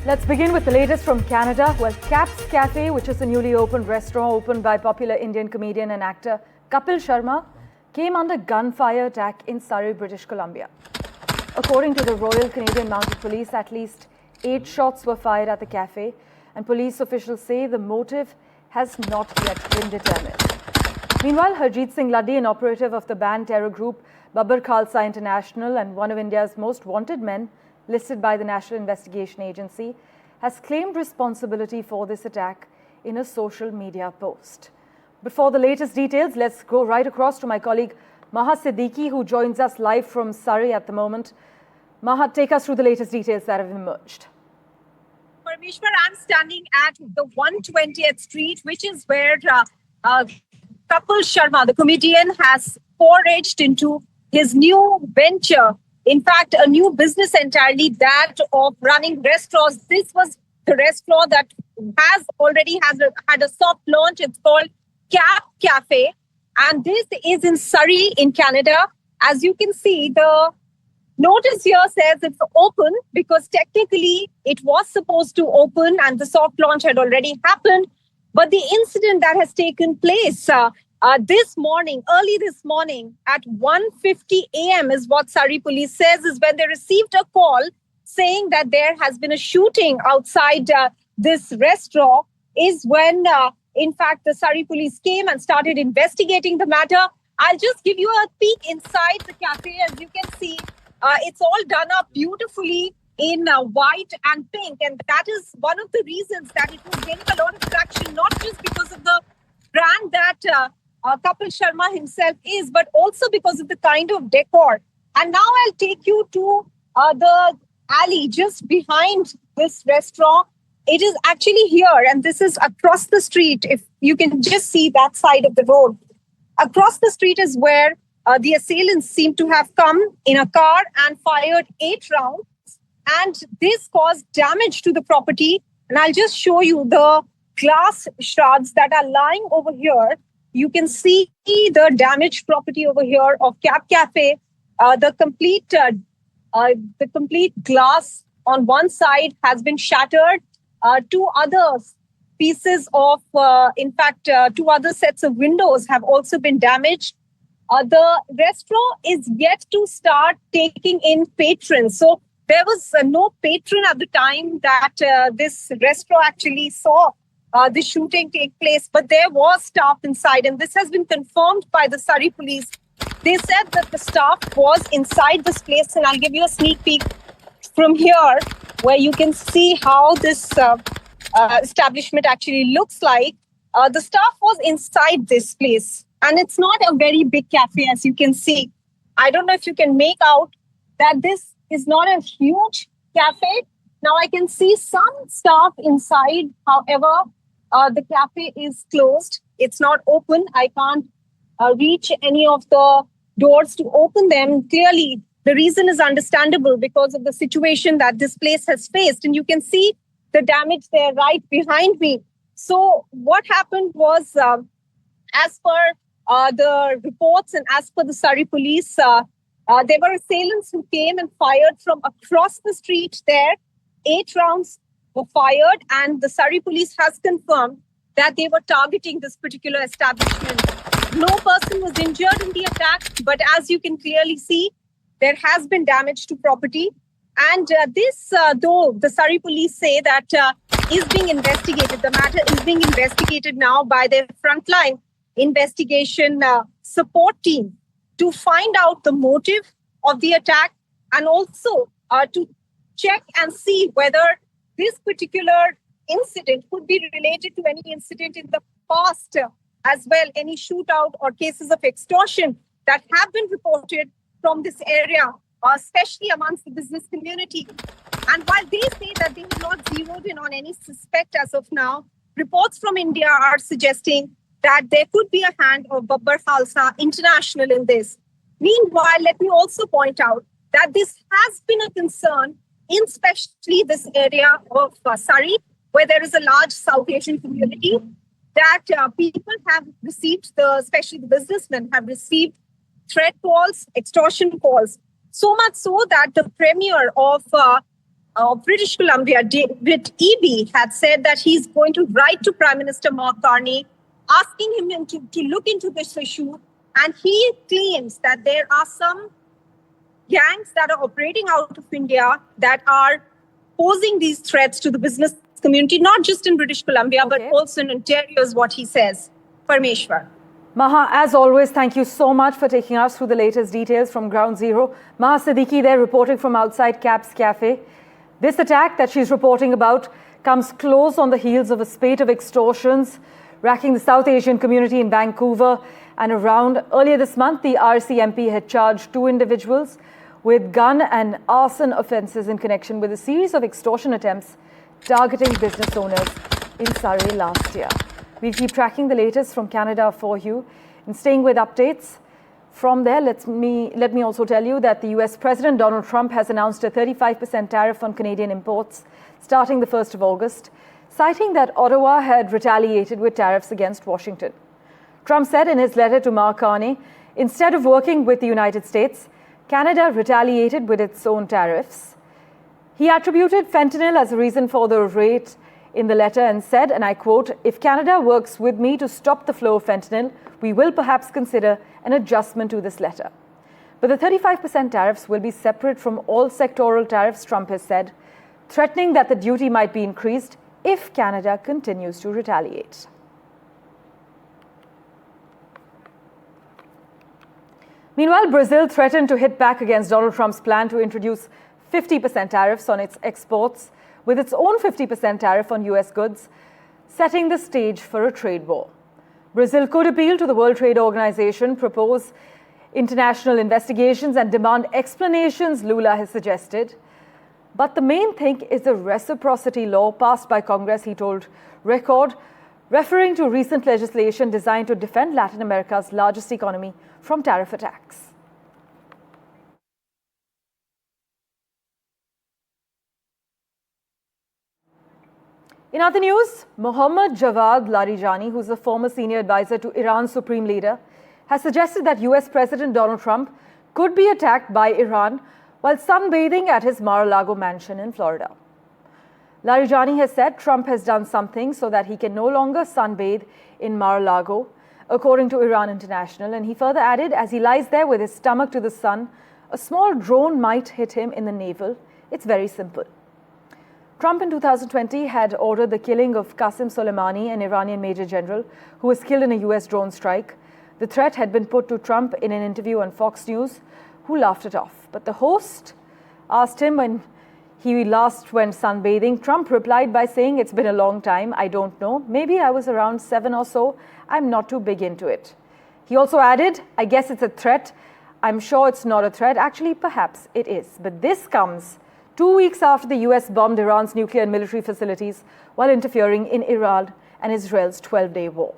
Let's begin with the latest from Canada. Well, Cap's Café, which is a newly opened restaurant opened by popular Indian comedian and actor Kapil Sharma, came under gunfire attack in Surrey, British Columbia. According to the Royal Canadian Mounted Police, at least 8 shots were fired at the cafe, and police officials say the motive has not yet been determined. Meanwhile, Harjeet Singh Laddi, an operative of the banned terror group Babbar Khalsa International and one of India's most wanted men, listed by the National Investigation Agency, has claimed responsibility for this attack in a social media post. But for the latest details, let's go right across to my colleague Maha Siddiqui, who joins us live from Surrey at the moment. Maha, take us through the latest details that have emerged. Parmeshwar, I'm standing at the 120th Street, which is where Kapil Sharma, the comedian, has foraged into his new venture. In fact, a new business entirely, that of running restaurants. This was the restaurant that already had a soft launch. It's called Cap Café. And this is in Surrey in Canada. As you can see, the notice here says it's open because technically it was supposed to open and the soft launch had already happened. But the incident that has taken place early this morning at 1:50 a.m. is what Surrey police says is when they received a call saying that there has been a shooting outside this restaurant is when, in fact, the Surrey police came and started investigating the matter. I'll just give you a peek inside the cafe. As you can see, it's all done up beautifully in white and pink. And that is one of the reasons that it was gaining a lot of traction, not just because of the brand that Kapil Sharma himself is, but also because of the kind of decor. And now I'll take you to the alley just behind this restaurant. It is actually here, and this is across the street. If you can just see that side of the road. Across the street is where the assailants seem to have come in a car and fired 8 rounds. And this caused damage to the property. And I'll just show you the glass shards that are lying over here. You can see the damaged property over here of Cap Cafe. The complete glass on one side has been shattered. 2 other pieces of, 2 other sets of windows have also been damaged. The restaurant is yet to start taking in patrons. So there was no patron at the time that this restaurant actually saw the shooting take place, but there was staff inside, and this has been confirmed by the Surrey police. They said that the staff was inside this place, and I'll give you a sneak peek from here, where you can see how this establishment actually looks like. The staff was inside this place, and it's not a very big cafe, as you can see. I don't know if you can make out that this is not a huge cafe. Now I can see some staff inside. However, the cafe is closed. It's not open. I can't reach any of the doors to open them. Clearly, the reason is understandable because of the situation that this place has faced. And you can see the damage there right behind me. So what happened was, as per the reports and as per the Surrey police, there were assailants who came and fired from across the street there. 8 rounds were fired, and the Surrey police has confirmed that they were targeting this particular establishment. No person was injured in the attack, but as you can clearly see, there has been damage to property. And this, though the Surrey police say that is being investigated, the matter is being investigated now by their frontline investigation support team to find out the motive of the attack and also to check and see whether this particular incident could be related to any incident in the past as well, any shootout or cases of extortion that have been reported from this area, especially amongst the business community. And while they say that they have not zeroed in on any suspect as of now, reports from India are suggesting that there could be a hand of Babbar Khalsa International in this. Meanwhile, let me also point out that this has been a concern in especially this area of Surrey, where there is a large South Asian community, that people have received, especially the businessmen, have received threat calls, extortion calls. So much so that the premier of of British Columbia, David Eby, had said that he's going to write to Prime Minister Mark Carney, asking him to look into this issue. And he claims that there are some gangs that are operating out of India that are posing these threats to the business community, not just in British Columbia, but also in Ontario, is what he says. Parmeshwar. Maha, as always, thank you so much for taking us through the latest details from Ground Zero. Maha Siddiqui there reporting from outside Cap's Cafe. This attack that she's reporting about comes close on the heels of a spate of extortions racking the South Asian community in Vancouver and around. Earlier this month, the RC MP had charged 2 individuals with gun and arson offences in connection with a series of extortion attempts targeting business owners in Surrey last year. We'll keep tracking the latest from Canada for you. And staying with updates from there, let me also tell you that the US President Donald Trump has announced a 35% tariff on Canadian imports starting the 1st of August, citing that Ottawa had retaliated with tariffs against Washington. Trump said in his letter to Mark Carney, instead of working with the United States, Canada retaliated with its own tariffs. He attributed fentanyl as a reason for the rate in the letter and said, and I quote, "If Canada works with me to stop the flow of fentanyl, we will perhaps consider an adjustment to this letter." But the 35% tariffs will be separate from all sectoral tariffs, Trump has said, threatening that the duty might be increased if Canada continues to retaliate. Meanwhile, Brazil threatened to hit back against Donald Trump's plan to introduce 50% tariffs on its exports, with its own 50% tariff on US goods, setting the stage for a trade war. Brazil could appeal to the World Trade Organization, propose international investigations and demand explanations, Lula has suggested. But the main thing is the reciprocity law passed by Congress, he told Record, referring to recent legislation designed to defend Latin America's largest economy from tariff attacks. In other news, Mohammad Javad Larijani, who's a former senior advisor to Iran's supreme leader, has suggested that US President Donald Trump could be attacked by Iran while sunbathing at his Mar-a-Lago mansion in Florida. Larijani has said Trump has done something so that he can no longer sunbathe in Mar-a-Lago, according to Iran International, and he further added, as he lies there with his stomach to the sun, a small drone might hit him in the navel. It's very simple. Trump in 2020 had ordered the killing of Qasem Soleimani, an Iranian major general who was killed in a US drone strike. The threat had been put to Trump in an interview on Fox News, who laughed it off. But the host asked him when he last went sunbathing. Trump replied by saying, "It's been a long time. I don't know. Maybe I was around 7 or so. I'm not too big into it." He also added, "I guess it's a threat. I'm sure it's not a threat. Actually, perhaps it is." But this comes 2 weeks after the US bombed Iran's nuclear and military facilities while interfering in Iran and Israel's 12-day war.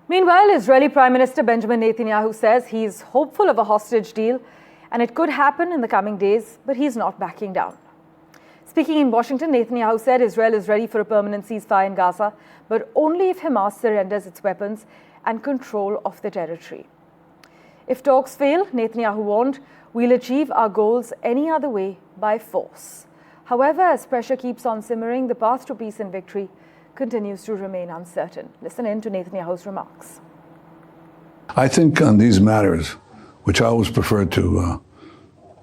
Meanwhile, Israeli Prime Minister Benjamin Netanyahu says he's hopeful of a hostage deal and it could happen in the coming days, but he's not backing down. Speaking in Washington, Netanyahu said Israel is ready for a permanent ceasefire in Gaza, but only if Hamas surrenders its weapons and control of the territory. If talks fail, Netanyahu warned, we'll achieve our goals any other way by force. However, as pressure keeps on simmering, the path to peace and victory continues to remain uncertain. Listen in to Netanyahu's remarks. I think on these matters, which I always prefer to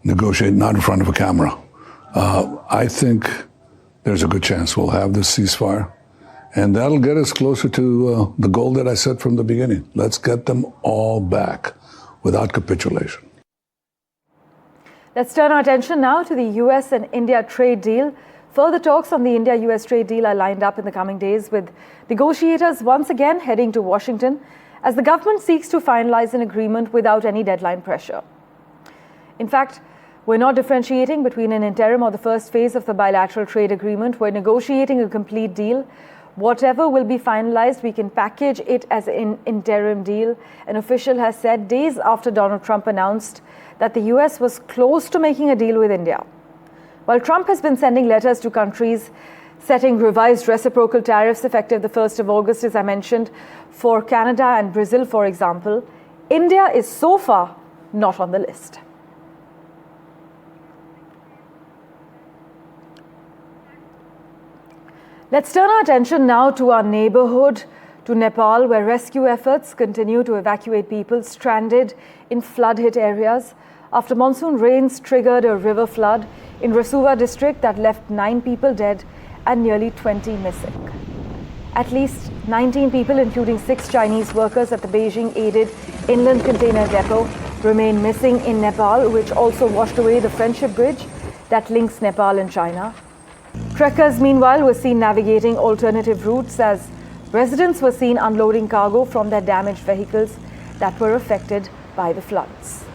negotiate not in front of a camera, I think there's a good chance we'll have this ceasefire. And that'll get us closer to the goal that I set from the beginning. Let's get them all back without capitulation. Let's turn our attention now to the US and India trade deal. Further talks on the India-US trade deal are lined up in the coming days, with negotiators once again heading to Washington as the government seeks to finalize an agreement without any deadline pressure. In fact, we're not differentiating between an interim or the first phase of the bilateral trade agreement. We're negotiating a complete deal. Whatever will be finalized, we can package it as an interim deal, an official has said days after Donald Trump announced that the US was close to making a deal with India. While Trump has been sending letters to countries setting revised reciprocal tariffs effective the 1st of August, as I mentioned, for Canada and Brazil, for example. India is so far not on the list. Let's turn our attention now to our neighborhood, to Nepal, where rescue efforts continue to evacuate people stranded in flood-hit areas after monsoon rains triggered a river flood in Rasuwa district that left 9 people dead and nearly 20 missing. At least 19 people, including 6 Chinese workers at the Beijing-aided inland container depot, remain missing in Nepal, which also washed away the Friendship Bridge that links Nepal and China. Trekkers, meanwhile, were seen navigating alternative routes as residents were seen unloading cargo from their damaged vehicles that were affected by the floods.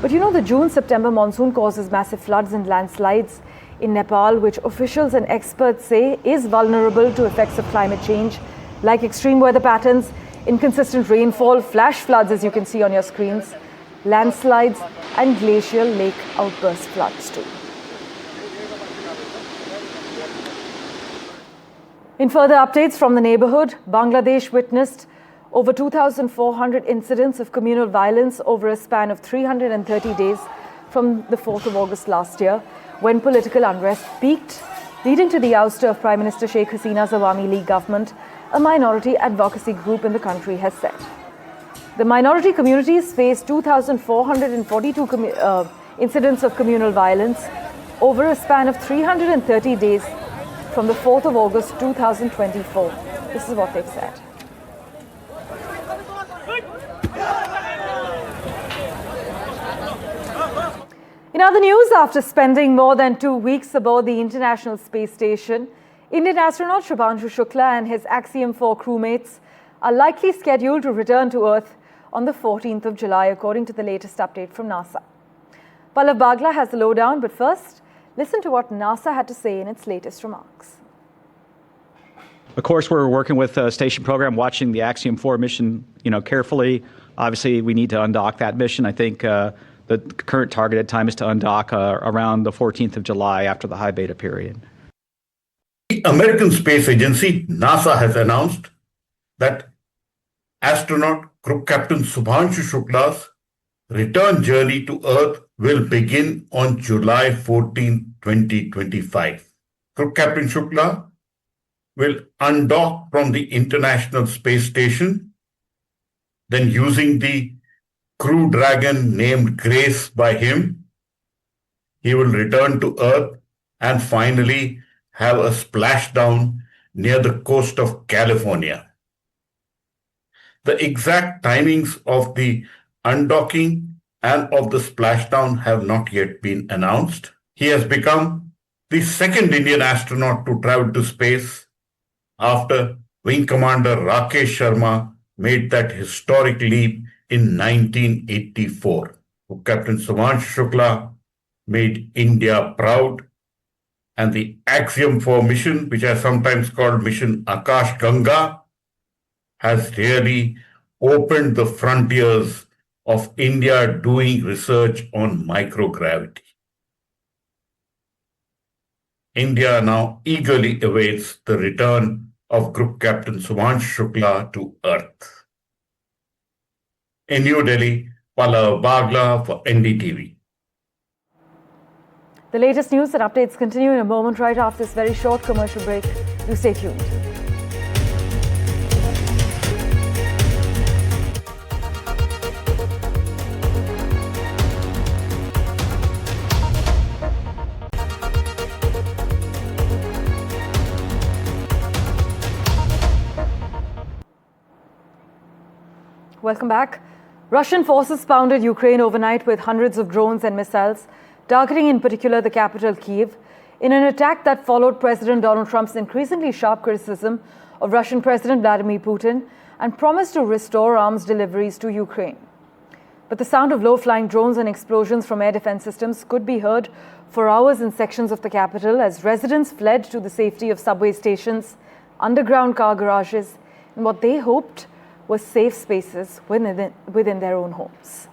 But you know, the June-September monsoon causes massive floods and landslides in Nepal, which officials and experts say is vulnerable to effects of climate change, like extreme weather patterns, inconsistent rainfall, flash floods, as you can see on your screens, landslides, and glacial lake outburst floods too. In further updates from the neighborhood, Bangladesh witnessed over 2,400 incidents of communal violence over a span of 330 days from the 4th of August last year, when political unrest peaked, leading to the ouster of Prime Minister Sheikh Hasina's Awami League government, a minority advocacy group in the country has said. The minority communities faced 2,442 incidents of communal violence over a span of 330 days from the 4th of August 2024. This is what they've said. In other news, after spending more than 2 weeks aboard the International Space Station, Indian astronaut Shubhanshu Shukla and his Axiom 4 crewmates are likely scheduled to return to Earth on the 14th of July, according to the latest update from NASA. Pallav Bagla has the lowdown, but first, listen to what NASA had to say in its latest remarks. Of course, we're working with the station program, watching the Axiom 4 mission, carefully. Obviously, we need to undock that mission. I think the current targeted time is to undock around the 14th of July after the high beta period. The American Space Agency, NASA, has announced that astronaut Group Captain Shubhanshu Shukla's return journey to Earth will begin on July 14, 2025. Group Captain Shukla will undock from the International Space Station, then using the Crew Dragon named Grace by him, he will return to Earth and finally have a splashdown near the coast of California. The exact timings of the undocking and of the splashdown have not yet been announced. He has become the second Indian astronaut to travel to space after Wing Commander Rakesh Sharma made that historic leap in 1984. Captain Shubhanshu Shukla made India proud, and the Axiom 4 mission, which is sometimes called Mission Akash Ganga, has really opened the frontiers of India doing research on microgravity. India now eagerly awaits the return of Group Captain Shubhanshu Shukla to Earth. In New Delhi, Pallav Bagla for NDTV. The latest news and updates continue in a moment right after this very short commercial break. Do stay tuned. Welcome back. Russian forces pounded Ukraine overnight with hundreds of drones and missiles, targeting in particular the capital, Kyiv, in an attack that followed President Donald Trump's increasingly sharp criticism of Russian President Vladimir Putin and promised to restore arms deliveries to Ukraine. But the sound of low-flying drones and explosions from air defense systems could be heard for hours in sections of the capital as residents fled to the safety of subway stations, underground car garages, and what they hoped was safe spaces within their own homes.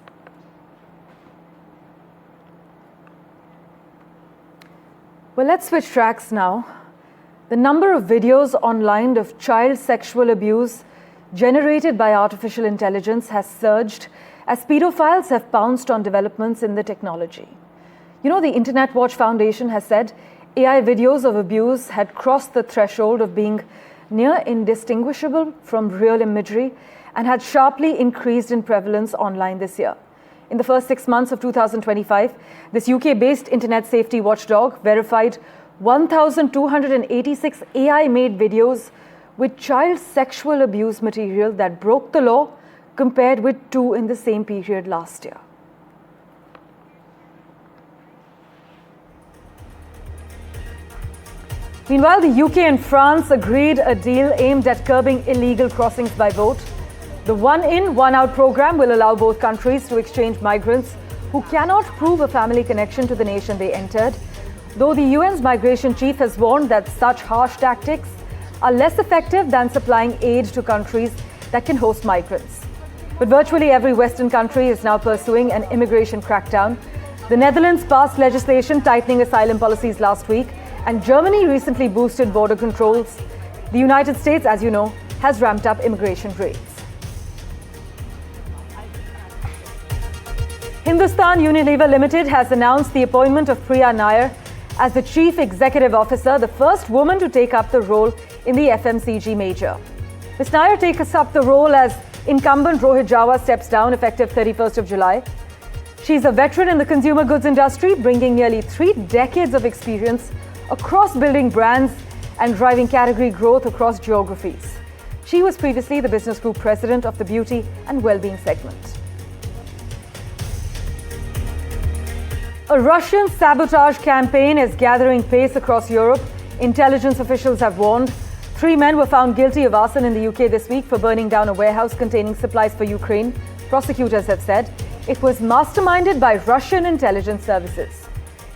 Well, let's switch tracks now. The The number of videos online of child sexual abuse generated by artificial intelligence has surged as pedophiles have pounced on developments in the technology. You know, the Internet Watch Foundation has said AI videos of abuse had crossed the threshold of being near indistinguishable from real imagery and had sharply increased in prevalence online this year. In the first 6 months of 2025, this UK-based internet safety watchdog verified 1,286 AI-made videos with child sexual abuse material that broke the law, compared with 2 in the same period last year. Meanwhile, the UK and France agreed a deal aimed at curbing illegal crossings by boat. The one-in, one-out program will allow both countries to exchange migrants who cannot prove a family connection to the nation they entered, though the UN's migration chief has warned that such harsh tactics are less effective than supplying aid to countries that can host migrants. But virtually every Western country is now pursuing an immigration crackdown. The Netherlands passed legislation tightening asylum policies last week, and Germany recently boosted border controls. The United States, as you know, has ramped up immigration raids. Hindustan Unilever Limited has announced the appointment of Priya Nair as the Chief Executive Officer, the first woman to take up the role in the FMCG major. Ms. Nair takes up the role as incumbent Rohit Jawa steps down effective 31st of July. She's a veteran in the consumer goods industry, bringing nearly 3 decades of experience across building brands and driving category growth across geographies. She was previously the business group president of the beauty and well-being segment. A Russian sabotage campaign is gathering pace across Europe. Intelligence officials have warned 3 men were found guilty of arson in the UK this week for burning down a warehouse containing supplies for Ukraine. Prosecutors have said it was masterminded by Russian intelligence services.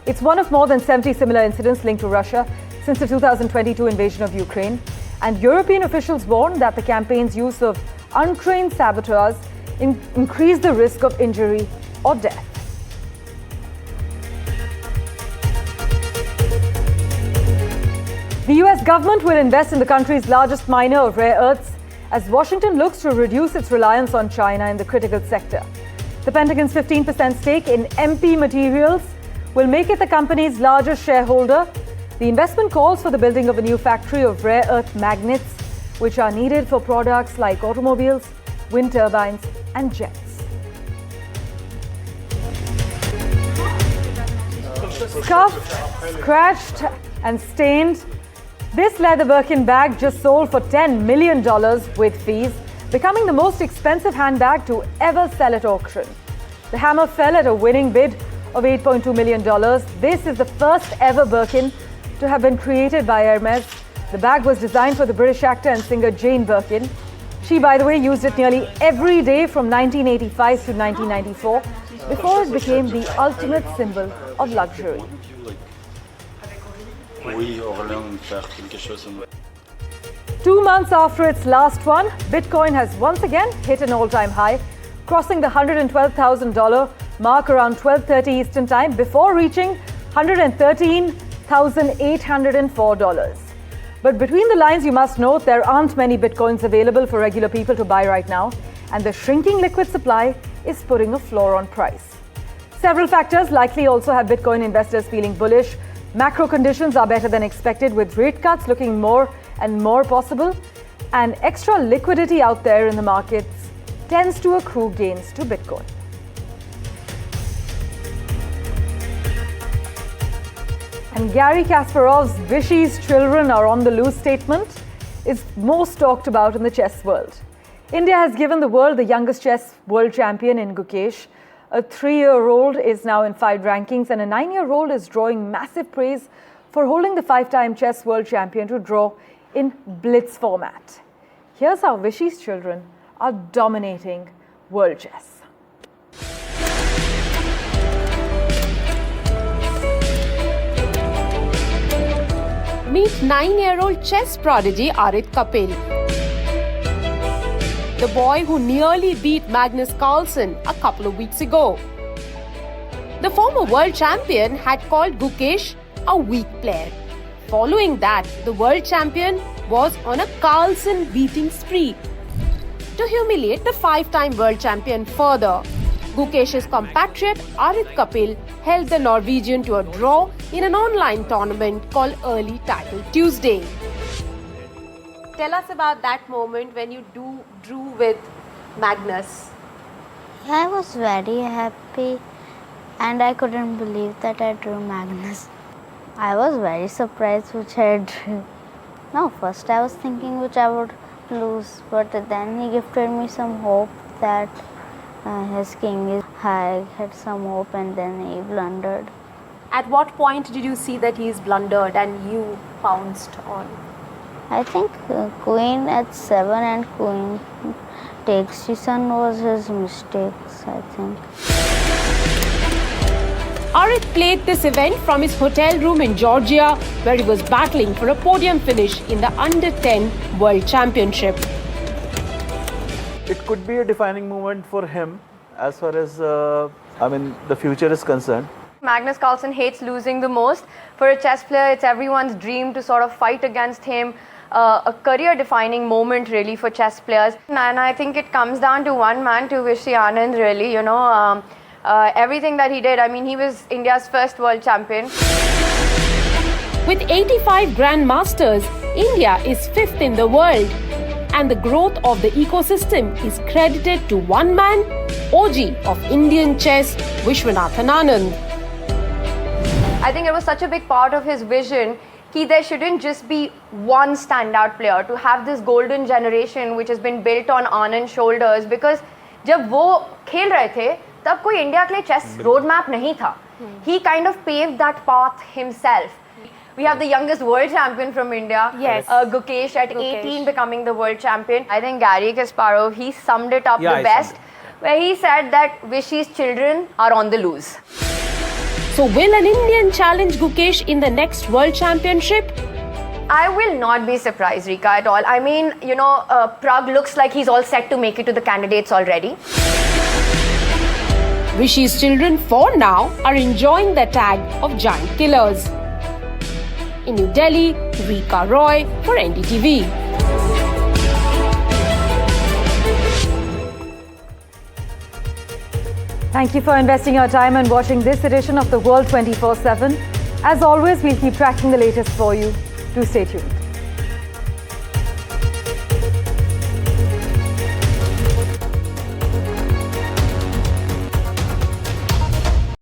It's one of more than 70 similar incidents linked to Russia since the 2022 invasion of Ukraine. And European officials warned that the campaign's use of untrained saboteurs increased the risk of injury or death. The US government will invest in the country's largest miner of rare earths as Washington looks to reduce its reliance on China in the critical sector. The Pentagon's 15% stake in MP Materials will make it the company's largest shareholder. The investment calls for the building of a new factory of rare earth magnets, which are needed for products like automobiles, wind turbines, and jets. Scuffed, scratched, and stained, this leather Birkin bag just sold for $10 million with fees, becoming the most expensive handbag to ever sell at auction. The hammer fell at a winning bid of $8.2 million. This is the first ever Birkin to have been created by Hermes. The bag was designed for the British actor and singer Jane Birkin. She, by the way, used it nearly every day from 1985 to 1994 before it became the ultimate symbol of luxury. 2 months after its last one, Bitcoin has once again hit an all-time high, crossing the $112,000 mark around 12:30 Eastern Time before reaching $113,804. But between the lines, you must note there aren't many Bitcoins available for regular people to buy right now, and the shrinking liquid supply is putting a floor on price. Several factors likely also have Bitcoin investors feeling bullish. Macro conditions are better than expected, with rate cuts looking more and more possible, and extra liquidity out there in the markets tends to accrue gains to Bitcoin. And Garry Kasparov's Vishy's children are on the loose statement is most talked about in the chess world. India has given the world the youngest chess world champion in Gukesh. A 3-year-old is now in 5 rankings, and a 9-year-old is drawing massive praise for holding the 5-time chess world champion to draw in blitz format. Here's how Vishy's children are dominating world chess. Meet 9-year-old chess prodigy Arit Kapil, the boy who nearly beat Magnus Carlsen a couple of weeks ago. The former world champion had called Gukesh a weak player. Following that, the world champion was on a Carlsen beating spree to humiliate the 5-time world champion further. Gukesh's compatriot Arit Kapil held the Norwegian to a draw in an online tournament called Early Title Tuesday. Tell us about that moment when you drew with Magnus. I was very happy and I couldn't believe that I drew Magnus. I was very surprised which I drew. No, first I was thinking which I would lose, but then he gifted me some hope that his king is high, had some hope, and then he blundered. At what point did you see that he's blundered and you pounced on? I think queen at 7 and queen takes c7 was his mistakes, I think. Arit played this event from his hotel room in Georgia, where he was battling for a podium finish in the Under-10 World Championship. It could be a defining moment for him as far as the future is concerned. Magnus Carlsen hates losing the most. For a chess player, it's everyone's dream to sort of fight against him. A career-defining moment really for chess players. And I think it comes down to one man, to Vishy Anand, really, everything that he did. I mean, he was India's first world champion. With 85 grandmasters, India is 5th in the world. And the growth of the ecosystem is credited to one man, OG of Indian chess, Vishwanathan Anand. I think it was such a big part of his vision that there shouldn't just be one standout player, to have this golden generation which has been built on Anand's shoulders, because जब वो खेल रहे थे तब कोई India के लिए chess roadmap नहीं था. He kind of paved that path himself. We have the youngest world champion from India, yes, Gukesh at 18 becoming the world champion. I think Garry Kasparov, he summed it up the best, where he said that Vishy's children are on the loose. So will an Indian challenge Gukesh in the next World Championship? I will not be surprised, Rika, at all. I mean, Prague looks like he's all set to make it to the candidates already. Vishy's children, for now, are enjoying the tag of giant killers. In New Delhi, Rika Roy for NDTV. Thank you for investing your time and watching this edition of The World 24/7. As always, we'll keep tracking the latest for you. Do stay tuned.